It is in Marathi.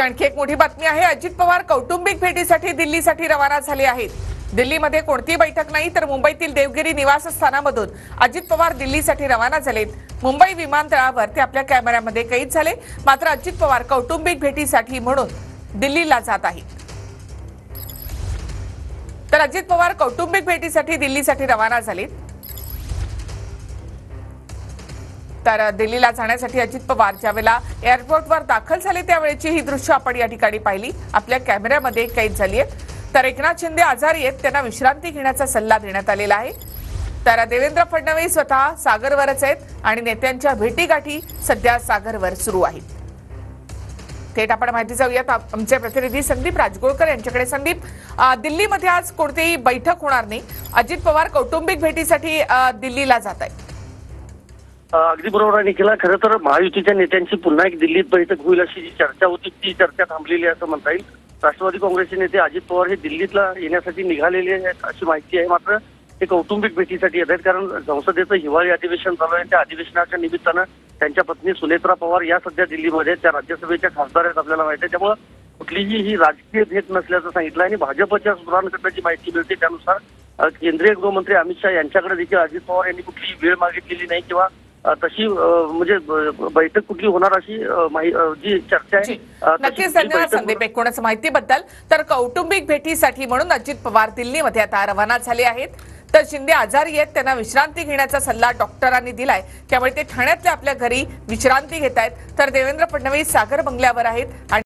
आणखी एक मोठी बातमी आहे। अजित पवार कौटुंबिक भेटीसाठी दिल्लीसाठी रवाना झाले आहेत। दिल्लीमध्ये कोणती बैठक नाही तर मुंबईतील देवगिरी निवासस्थानामधून अजित पवार दिल्लीसाठी रवाना झालेत। मुंबई विमानतळावर ते आपल्या कॅमेऱ्यामध्ये कैद झाले। मात्र अजित पवार कौटुंबिक भेटीसाठी म्हणून दिल्लीला जात आहेत। तर अजित पवार कौटुंबिक भेटीसाठी दिल्लीसाठी रवाना झालेत। तर दिल्लीला जाण्यासाठी अजित पवार ज्यावेळेला एअरपोर्टवर दाखल झाले त्यावेळेची ही दृश्य आपण या ठिकाणी पाहिली, आपल्या कॅमेऱ्यामध्ये कैद झाली आहेत। तर एकनाथ शिंदे आजारी आहेत, त्यांना विश्रांती घेण्याचा सल्ला देण्यात आलेला आहे। तर देवेंद्र फडणवीस स्वतः सागरवरच आहेत आणि नेत्यांच्या भेटीगाठी सध्या सागरवर सुरू आहेत। थेट आपण माहिती जाऊयात आमचे प्रतिनिधी संदीप राजगोळकर यांच्याकडे। संदीप, दिल्लीमध्ये आज कोणतीही बैठक होणार नाही, अजित पवार कौटुंबिक भेटीसाठी दिल्लीला जात आहेत। अगदी बरोबर आहे निखिला। खरं तर महायुतीच्या नेत्यांची पुन्हा एक दिल्लीत बैठक होईल अशी जी चर्चा होती ती चर्चा थांबलेली आहे असं म्हणता येईल। राष्ट्रवादी काँग्रेसचे नेते अजित पवार हे दिल्लीतला येण्यासाठी निघालेले आहेत अशी माहिती आहे। मात्र ते कौटुंबिक भेटीसाठी येत आहेत, कारण संसदेचं हिवाळी अधिवेशन चालू आहे। त्या अधिवेशनाच्या निमित्तानं त्यांच्या पत्नी सुनेत्रा पवार या सध्या दिल्लीमध्ये त्या राज्यसभेच्या खासदार आहेत आपल्याला माहिती आहे। त्यामुळे कुठलीही ही राजकीय भेट नसल्याचं सांगितलं आणि भाजपच्या सूत्रांकडून जी माहिती मिळते त्यानुसार केंद्रीय गृहमंत्री अमित शहा यांच्याकडे देखील अजित पवार यांनी कुठलीही वेळ मागितलेली नाही किंवा तशी म्हणजे बैठक कुठली होणार अशी जी चर्चा आहे। नक्कीच धन्यवाद संदीप एकूणच माहितीबद्दल। तर कौटुंबिक भेटीसाठी म्हणून अजित पवार दिल्लीमध्ये आता रवाना झाले आहेत। तर शिंदे आजारी आहेत, त्यांना विश्रांती घेण्याचा सल्ला डॉक्टरांनी दिलाय, त्यामुळे ते ठाण्यातल्या आपल्या घरी विश्रांती घेत आहेत। तर देवेंद्र फडणवीस सागर बंगल्यावर आहेत आणि